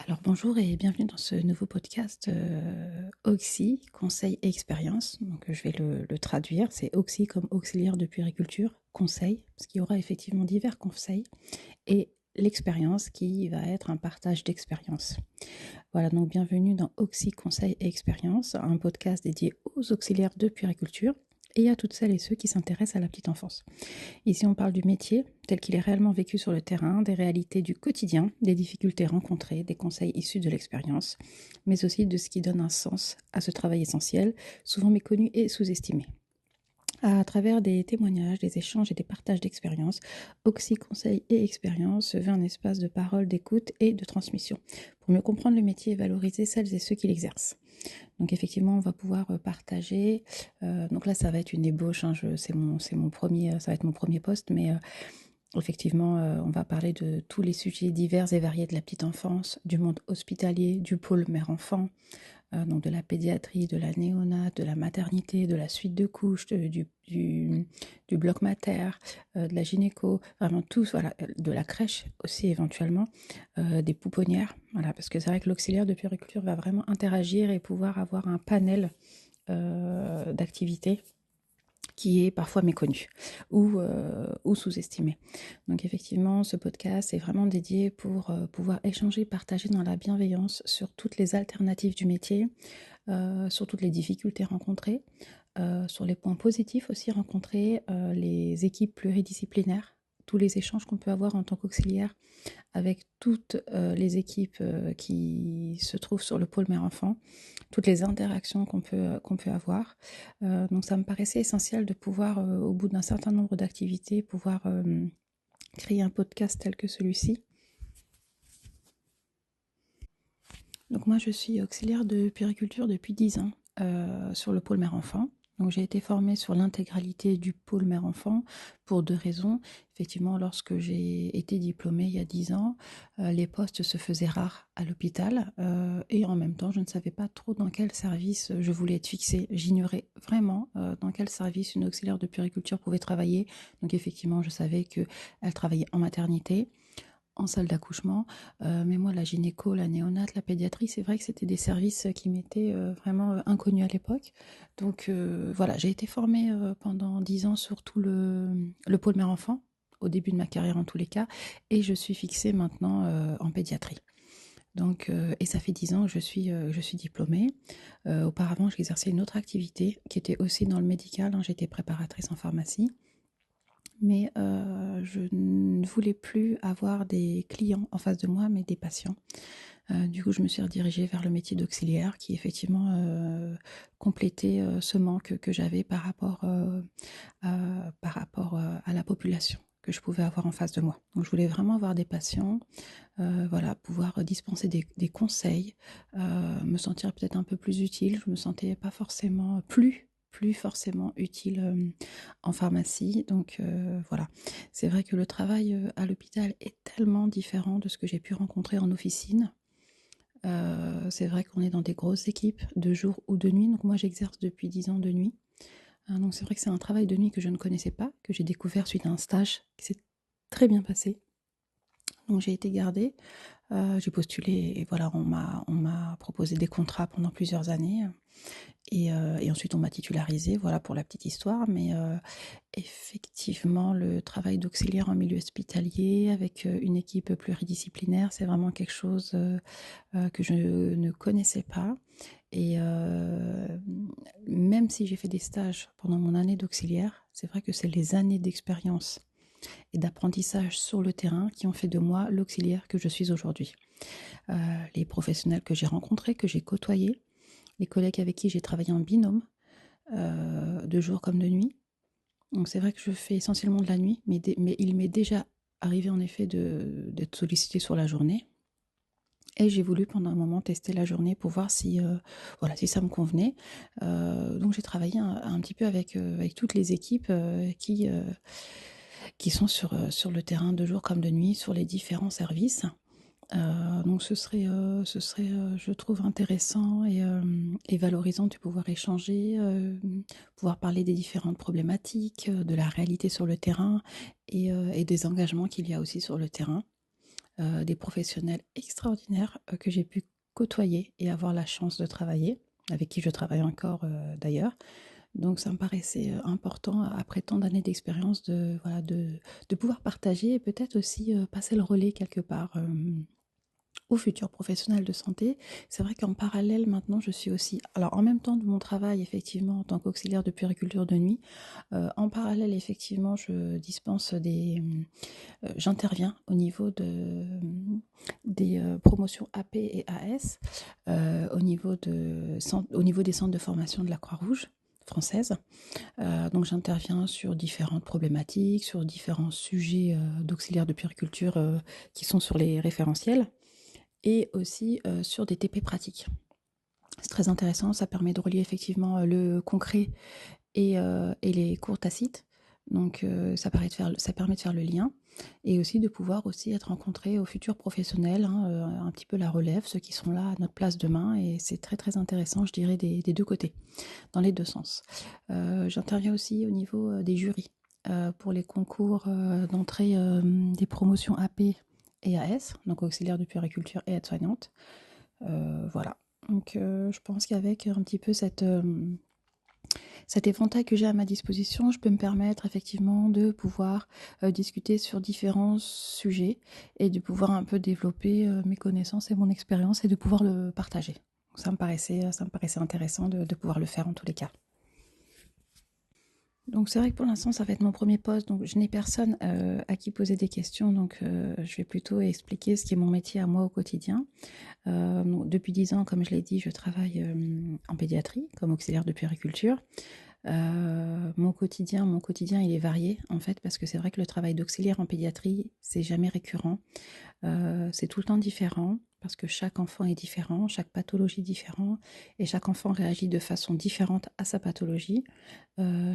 Alors bonjour et bienvenue dans ce nouveau podcast Auxi, conseil et expérience. Donc je vais le traduire, c'est Auxi comme auxiliaire de puériculture, conseil, parce qu'il y aura effectivement divers conseils, et l'expérience qui va être un partage d'expérience. Voilà, donc bienvenue dans Auxi, conseil et expérience, un podcast dédié aux auxiliaires de puériculture et à toutes celles et ceux qui s'intéressent à la petite enfance. Ici, on parle du métier tel qu'il est réellement vécu sur le terrain, des réalités du quotidien, des difficultés rencontrées, des conseils issus de l'expérience, mais aussi de ce qui donne un sens à ce travail essentiel, souvent méconnu et sous-estimé. À travers des témoignages, des échanges et des partages d'expériences, Oxy Conseil et Expérience se veut un espace de parole, d'écoute et de transmission pour mieux comprendre le métier et valoriser celles et ceux qui l'exercent. Donc effectivement, on va pouvoir partager. Donc là, ça va être une ébauche. C'est mon premier, ça va être mon premier poste, mais effectivement, on va parler de tous les sujets divers et variés de la petite enfance, du monde hospitalier, du pôle mère-enfant, donc de la pédiatrie, de la néonate, de la maternité, de la suite de couches, du bloc mater, de la gynéco, vraiment tout, voilà, de la crèche aussi éventuellement, des pouponnières, voilà, parce que c'est vrai que l'auxiliaire de puériculture va vraiment interagir et pouvoir avoir un panel d'activités qui est parfois méconnu ou sous-estimé. Donc effectivement, ce podcast est vraiment dédié pour pouvoir échanger, partager dans la bienveillance sur toutes les alternatives du métier, sur toutes les difficultés rencontrées, sur les points positifs aussi rencontrés, les équipes pluridisciplinaires, tous les échanges qu'on peut avoir en tant qu'auxiliaire avec toutes les équipes qui se trouvent sur le pôle mère-enfant, toutes les interactions qu'on peut avoir. Donc ça me paraissait essentiel de pouvoir, au bout d'un certain nombre d'activités, pouvoir créer un podcast tel que celui-ci. Donc moi je suis auxiliaire de puériculture depuis 10 ans sur le pôle mère-enfant. Donc j'ai été formée sur l'intégralité du pôle mère-enfant pour deux raisons. Effectivement, lorsque j'ai été diplômée il y a 10 ans, les postes se faisaient rares à l'hôpital et en même temps, je ne savais pas trop dans quel service je voulais être fixée. J'ignorais vraiment dans quel service une auxiliaire de puériculture pouvait travailler. Donc effectivement, je savais qu'elle travaillait en maternité, en salle d'accouchement, mais moi la gynéco, la néonate, la pédiatrie, c'est vrai que c'était des services qui m'étaient vraiment inconnus à l'époque. Donc voilà, j'ai été formée pendant 10 ans sur tout le pôle mère-enfant, au début de ma carrière en tous les cas, et je suis fixée maintenant en pédiatrie. Donc, et ça fait 10 ans que je suis diplômée. Auparavant, j'exerçais une autre activité qui était aussi dans le médical, hein, j'étais préparatrice en pharmacie. Mais je ne voulais plus avoir des clients en face de moi, mais des patients. Du coup, je me suis redirigée vers le métier d'auxiliaire qui effectivement complétait ce manque que j'avais par rapport à la population que je pouvais avoir en face de moi. Donc je voulais vraiment avoir des patients, voilà, pouvoir dispenser des conseils, me sentir peut-être un peu plus utile. Je me sentais pas forcément plus forcément utile en pharmacie. Donc voilà, c'est vrai que le travail à l'hôpital est tellement différent de ce que j'ai pu rencontrer en officine. C'est vrai qu'on est dans des grosses équipes de jour ou de nuit. Donc moi j'exerce depuis 10 ans de nuit. Donc c'est vrai que c'est un travail de nuit que je ne connaissais pas, que j'ai découvert suite à un stage qui s'est très bien passé. Donc j'ai été gardée, j'ai postulé et voilà, on m'a proposé des contrats pendant plusieurs années et ensuite on m'a titularisée, voilà pour la petite histoire. Mais effectivement, le travail d'auxiliaire en milieu hospitalier avec une équipe pluridisciplinaire, c'est vraiment quelque chose que je ne connaissais pas. Et même si j'ai fait des stages pendant mon année d'auxiliaire, c'est vrai que c'est les années d'expérience et d'apprentissage sur le terrain qui ont fait de moi l'auxiliaire que je suis aujourd'hui. Les professionnels que j'ai rencontrés, que j'ai côtoyés, les collègues avec qui j'ai travaillé en binôme, de jour comme de nuit. Donc c'est vrai que je fais essentiellement de la nuit, mais il m'est déjà arrivé en effet d'être sollicitée sur la journée. Et j'ai voulu pendant un moment tester la journée pour voir si, voilà, si ça me convenait. Donc j'ai travaillé un petit peu avec toutes les équipes qui sont sur le terrain de jour comme de nuit, sur les différents services. Donc ce serait je trouve intéressant et valorisant de pouvoir échanger, pouvoir parler des différentes problématiques, de la réalité sur le terrain et des engagements qu'il y a aussi sur le terrain. des professionnels extraordinaires que j'ai pu côtoyer et avoir la chance de travailler, avec qui je travaille encore d'ailleurs. Donc ça me paraissait important, après tant d'années d'expérience, voilà, de pouvoir partager et peut-être aussi passer le relais quelque part aux futurs professionnels de santé. C'est vrai qu'en parallèle, maintenant, je suis aussi, alors en même temps de mon travail, effectivement, en tant qu'auxiliaire de puériculture de nuit, en parallèle, effectivement, j'interviens au niveau des promotions AP et AS, au niveau des centres de formation de la Croix-Rouge française. Donc j'interviens sur différentes problématiques, sur différents sujets d'auxiliaire de puériculture qui sont sur les référentiels et aussi sur des TP pratiques. C'est très intéressant, ça permet de relier effectivement le concret et les cours tacites. Donc ça permet de faire le lien et aussi de pouvoir aussi être rencontré aux futurs professionnels, hein, un petit peu la relève, ceux qui sont là à notre place demain, et c'est très très intéressant, je dirais, des deux côtés, dans les deux sens. J'interviens aussi au niveau des jurys pour les concours d'entrée des promotions AP et AS, donc auxiliaire de puériculture et aide-soignante. Voilà. Donc je pense qu'avec un petit peu cet éventail que j'ai à ma disposition, je peux me permettre effectivement de pouvoir discuter sur différents sujets et de pouvoir un peu développer mes connaissances et mon expérience et de pouvoir le partager. Donc, ça me paraissait intéressant de pouvoir le faire en tous les cas. Donc c'est vrai que pour l'instant ça va être mon premier poste, donc je n'ai personne à qui poser des questions, donc je vais plutôt expliquer ce qui est mon métier à moi au quotidien. Depuis 10 ans, comme je l'ai dit, je travaille en pédiatrie comme auxiliaire de puériculture. Mon quotidien, il est varié en fait, parce que c'est vrai que le travail d'auxiliaire en pédiatrie, c'est jamais récurrent. C'est tout le temps différent, parce que chaque enfant est différent, chaque pathologie est différente, et chaque enfant réagit de façon différente à sa pathologie.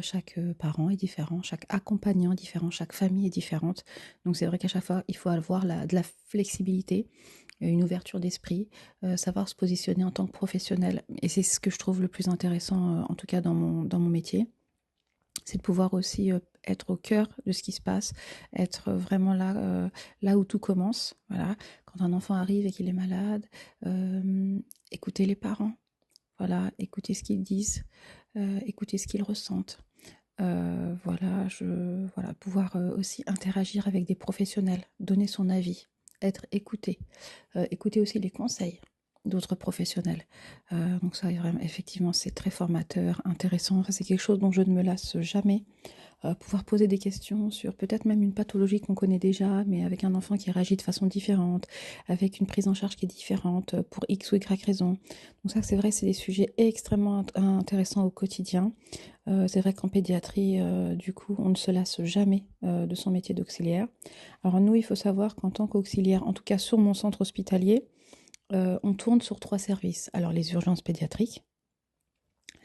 Chaque parent est différent, chaque accompagnant est différent, chaque famille est différente. Donc c'est vrai qu'à chaque fois, il faut avoir de la flexibilité, une ouverture d'esprit, savoir se positionner en tant que professionnel. Et c'est ce que je trouve le plus intéressant, en tout cas dans mon métier. C'est de pouvoir aussi être au cœur de ce qui se passe, être vraiment là où tout commence. Voilà. Quand un enfant arrive et qu'il est malade, écouter les parents, voilà, écouter ce qu'ils disent, écouter ce qu'ils ressentent. Voilà, pouvoir aussi interagir avec des professionnels, donner son avis, être écouté, écouter aussi les conseils d'autres professionnels. Donc ça, vraiment, effectivement, c'est très formateur, intéressant. Enfin, c'est quelque chose dont je ne me lasse jamais. Pouvoir poser des questions sur peut-être même une pathologie qu'on connaît déjà, mais avec un enfant qui réagit de façon différente, avec une prise en charge qui est différente pour X ou Y raison. Donc ça, c'est vrai, c'est des sujets extrêmement intéressants au quotidien. C'est vrai qu'en pédiatrie, du coup, on ne se lasse jamais de son métier d'auxiliaire. Alors nous, il faut savoir qu'en tant qu'auxiliaire, en tout cas sur mon centre hospitalier, on tourne sur 3 services. Alors les urgences pédiatriques,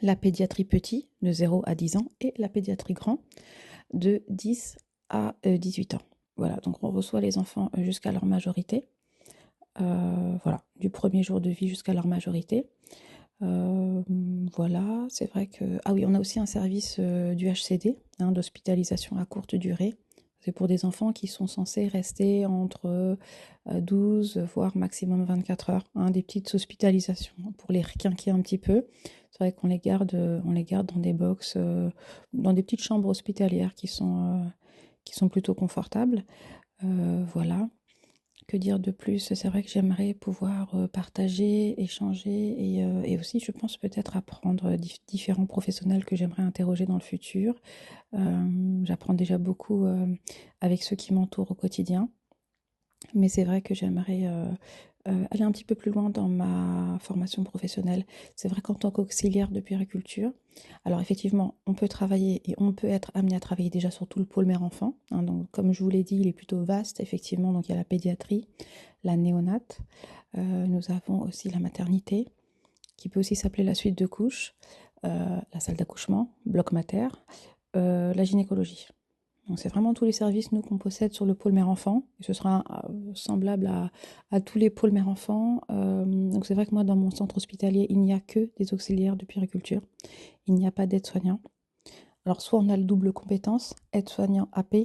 la pédiatrie petit de 0 à 10 ans et la pédiatrie grand de 10 à 18 ans. Voilà, donc on reçoit les enfants jusqu'à leur majorité. Voilà, du premier jour de vie jusqu'à leur majorité. Voilà, c'est vrai que... Ah oui, on a aussi un service du HCD, hein, d'hospitalisation à courte durée. C'est pour des enfants qui sont censés rester entre 12, voire maximum 24 heures. Hein, des petites hospitalisations pour les requinquer un petit peu. C'est vrai qu'on on les garde dans des box, dans des petites chambres hospitalières qui sont plutôt confortables. Voilà. Que dire de plus? C'est vrai que j'aimerais pouvoir partager, échanger et aussi, je pense, peut-être apprendre différents professionnels que j'aimerais interroger dans le futur. J'apprends déjà beaucoup avec ceux qui m'entourent au quotidien. Mais c'est vrai que j'aimerais aller un petit peu plus loin dans ma formation professionnelle. C'est vrai qu'en tant qu'auxiliaire de puériculture, alors effectivement, on peut travailler et on peut être amené à travailler déjà sur tout le pôle mère-enfant. Hein, donc, comme je vous l'ai dit, il est plutôt vaste, effectivement. Donc, il y a la pédiatrie, la néonate. Nous avons aussi la maternité, qui peut aussi s'appeler la suite de couches, la salle d'accouchement, bloc mater, la gynécologie. Donc c'est vraiment tous les services, nous, qu'on possède sur le pôle mère-enfant. Et ce sera semblable à tous les pôles mère-enfant. Donc c'est vrai que moi, dans mon centre hospitalier, il n'y a que des auxiliaires de puériculture. Il n'y a pas d'aide-soignant. Alors soit on a le double compétence, aide-soignant AP,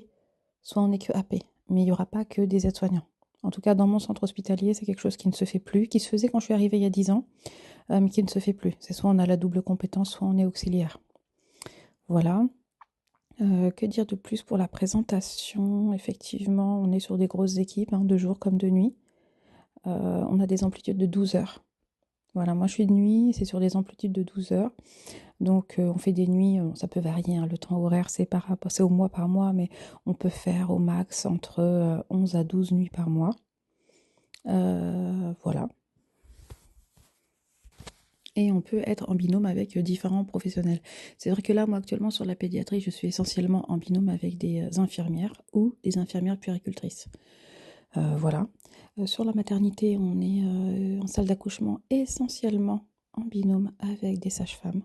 soit on n'est que AP. Mais il n'y aura pas que des aides-soignants. En tout cas, dans mon centre hospitalier, c'est quelque chose qui ne se fait plus, qui se faisait quand je suis arrivée il y a 10 ans, mais qui ne se fait plus. C'est soit on a la double compétence, soit on est auxiliaire. Voilà. Que dire de plus pour la présentation? Effectivement, on est sur des grosses équipes, hein, de jour comme de nuit. On a des amplitudes de 12 heures. Voilà, moi je suis de nuit, c'est sur des amplitudes de 12 heures. Donc on fait des nuits, ça peut varier, hein, le temps horaire c'est au mois par mois, mais on peut faire au max entre 11 à 12 nuits par mois. Voilà. Et on peut être en binôme avec différents professionnels. C'est vrai que là, moi actuellement sur la pédiatrie, je suis essentiellement en binôme avec des infirmières ou des infirmières puéricultrices. Voilà. Sur la maternité, on est en salle d'accouchement essentiellement en binôme avec des sages-femmes.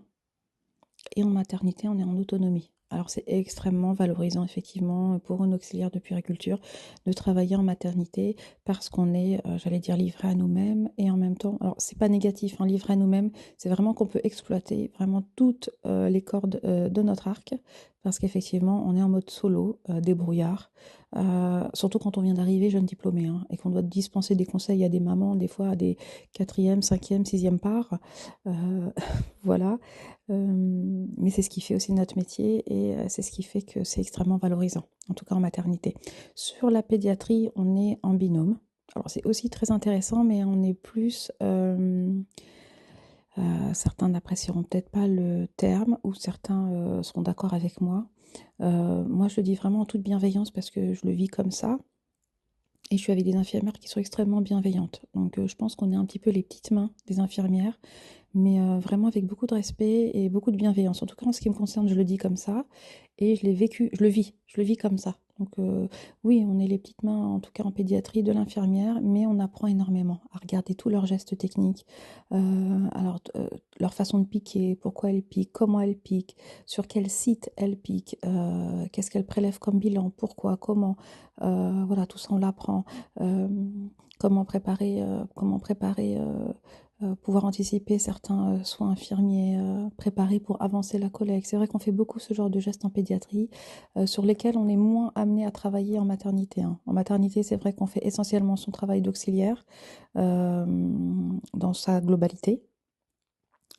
Et en maternité, on est en autonomie. Alors c'est extrêmement valorisant effectivement pour une auxiliaire de puériculture de travailler en maternité parce qu'on est, j'allais dire, livré à nous-mêmes et en même temps, alors c'est pas négatif, hein, livré à nous-mêmes, c'est vraiment qu'on peut exploiter vraiment toutes les cordes de notre arc parce qu'effectivement on est en mode solo, débrouillard, surtout quand on vient d'arriver jeune diplômé, hein, et qu'on doit dispenser des conseils à des mamans, des fois à des quatrième, cinquième, sixième parts. Voilà. Mais c'est ce qui fait aussi notre métier et c'est ce qui fait que c'est extrêmement valorisant, en tout cas en maternité. Sur la pédiatrie, on est en binôme. Alors c'est aussi très intéressant, mais on est plus... certains n'apprécieront peut-être pas le terme ou certains seront d'accord avec moi. Moi, je le dis vraiment en toute bienveillance parce que je le vis comme ça. Et je suis avec des infirmières qui sont extrêmement bienveillantes. Donc je pense qu'on est un petit peu les petites mains des infirmières mais vraiment avec beaucoup de respect et beaucoup de bienveillance. En tout cas, en ce qui me concerne, je le dis comme ça et je l'ai vécu, je le vis comme ça. Donc oui, on est les petites mains, en tout cas en pédiatrie, de l'infirmière, mais on apprend énormément à regarder tous leurs gestes techniques, leur façon de piquer, pourquoi elle pique, comment elle pique, sur quel site elle pique, qu'est-ce qu'elle prélève comme bilan, pourquoi, comment, voilà, tout ça on l'apprend. Comment préparer pouvoir anticiper certains soins infirmiers, préparer pour avancer la collecte. C'est vrai qu'on fait beaucoup ce genre de gestes en pédiatrie, sur lesquels on est moins amené à travailler en maternité, hein. En maternité, c'est vrai qu'on fait essentiellement son travail d'auxiliaire dans sa globalité.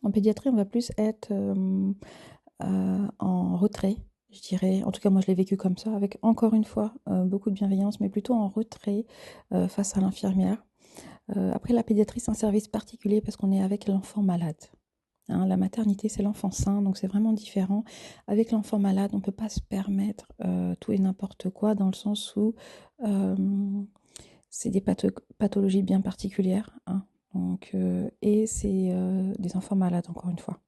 En pédiatrie, on va plus être en retrait, je dirais. En tout cas, moi, je l'ai vécu comme ça, avec encore une fois beaucoup de bienveillance, mais plutôt en retrait face à l'infirmière. Après, la pédiatrie, c'est un service particulier parce qu'on est avec l'enfant malade. Hein, la maternité, c'est l'enfant sain, donc c'est vraiment différent. Avec l'enfant malade, on ne peut pas se permettre tout et n'importe quoi dans le sens où euh, c'est des pathologies bien particulières, hein. Donc, et c'est des enfants malades, encore une fois.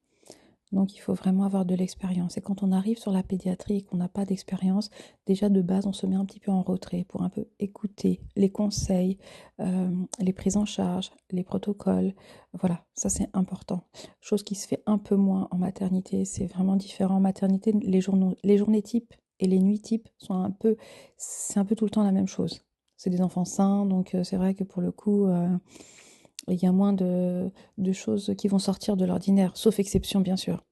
Donc il faut vraiment avoir de l'expérience. Et quand on arrive sur la pédiatrie et qu'on n'a pas d'expérience, déjà de base, on se met un petit peu en retrait pour un peu écouter les conseils, les prises en charge, les protocoles. Voilà, ça c'est important. Chose qui se fait un peu moins en maternité, c'est vraiment différent. En maternité, les journées types et les nuits types sont c'est un peu tout le temps la même chose. C'est des enfants sains, donc c'est vrai que pour le coup, il y a moins de choses qui vont sortir de l'ordinaire, sauf exception bien sûr.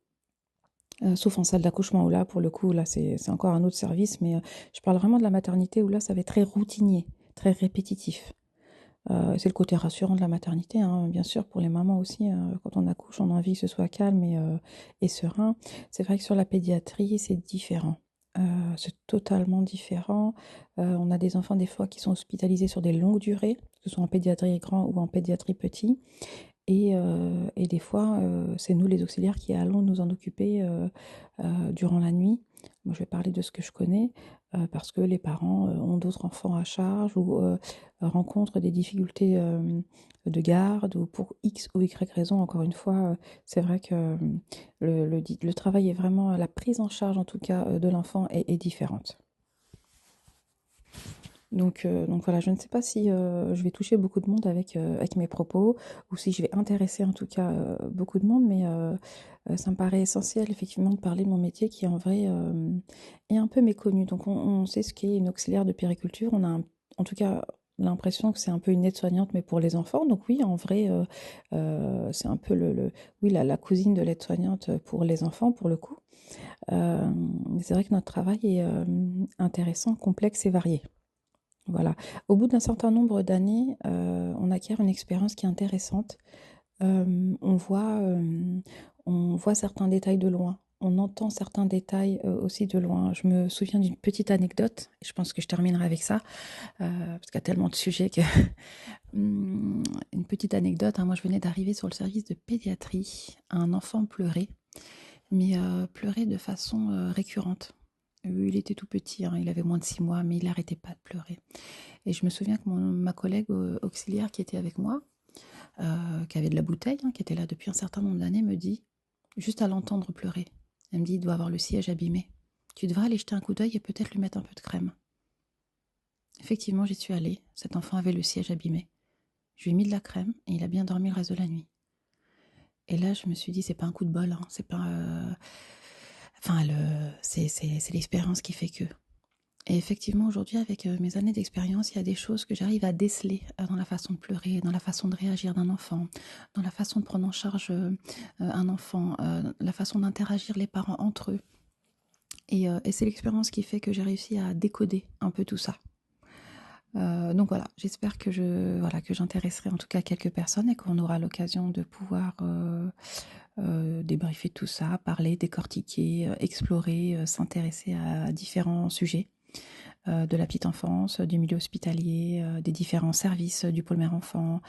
Sauf en salle d'accouchement où là, pour le coup, là, c'est encore un autre service, mais je parle vraiment de la maternité où là, ça va être très routinier, très répétitif. C'est le côté rassurant de la maternité, hein, bien sûr, pour les mamans aussi. Quand on accouche, on a envie que ce soit calme et serein. C'est vrai que sur la pédiatrie, c'est différent. C'est totalement différent. On a des enfants des fois qui sont hospitalisés sur des longues durées, que ce soit en pédiatrie grand ou en pédiatrie petit. Et des fois, c'est nous les auxiliaires qui allons nous en occuper durant la nuit. Moi, je vais parler de ce que je connais parce que les parents ont d'autres enfants à charge ou rencontrent des difficultés de garde ou pour X ou Y raison. Encore une fois, c'est vrai que le travail est vraiment, la prise en charge en tout cas de l'enfant est différente. Donc voilà, je ne sais pas si je vais toucher beaucoup de monde avec mes propos ou si je vais intéresser en tout cas beaucoup de monde, mais ça me paraît essentiel effectivement de parler de mon métier qui en vrai est un peu méconnu. Donc on sait ce qu'est une auxiliaire de puériculture, on a en tout cas l'impression que c'est un peu une aide-soignante mais pour les enfants. Donc oui, en vrai, c'est un peu oui, la cousine de l'aide-soignante pour les enfants pour le coup. Mais c'est vrai que notre travail est intéressant, complexe et varié. Voilà. Au bout d'un certain nombre d'années, on acquiert une expérience qui est intéressante. On voit, on voit certains détails de loin. On entend certains détails, aussi de loin. Je me souviens d'une petite anecdote, et je pense que je terminerai avec ça, parce qu'il y a tellement de sujets que une petite anecdote, hein, moi je venais d'arriver sur le service de pédiatrie. Un enfant pleurait, mais pleurait de façon, récurrente. Il était tout petit, hein, il avait moins de 6 mois, mais il n'arrêtait pas de pleurer. Et je me souviens que ma collègue auxiliaire qui était avec moi, qui avait de la bouteille, hein, qui était là depuis un certain nombre d'années, me dit, juste à l'entendre pleurer, elle me dit, il doit avoir le siège abîmé. Tu devrais aller jeter un coup d'œil et peut-être lui mettre un peu de crème. Effectivement, j'y suis allée. Cet enfant avait le siège abîmé. Je lui ai mis de la crème et il a bien dormi le reste de la nuit. Et là, je me suis dit, c'est pas un coup de bol, hein, c'est pas. Enfin, c'est l'expérience qui fait que. Et effectivement, aujourd'hui, avec mes années d'expérience, il y a des choses que j'arrive à déceler dans la façon de pleurer, dans la façon de réagir d'un enfant, dans la façon de prendre en charge un enfant, la façon d'interagir les parents entre eux. Et c'est l'expérience qui fait que j'ai réussi à décoder un peu tout ça. Donc voilà, j'espère que voilà, que j'intéresserai en tout cas quelques personnes et qu'on aura l'occasion de pouvoir débriefer tout ça, parler, décortiquer, explorer, s'intéresser à différents sujets de la petite enfance, du milieu hospitalier, des différents services du pôle mère-enfant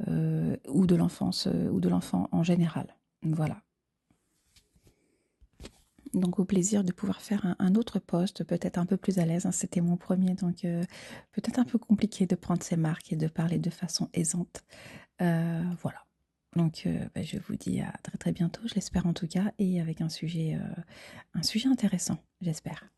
ou de l'enfance ou de l'enfant en général. Voilà. Donc au plaisir de pouvoir faire un autre poste, peut-être un peu plus à l'aise, hein. C'était mon premier, donc peut-être un peu compliqué de prendre ses marques et de parler de façon aisante. Voilà. Donc je vous dis à très très bientôt, je l'espère en tout cas, et avec un sujet intéressant, j'espère.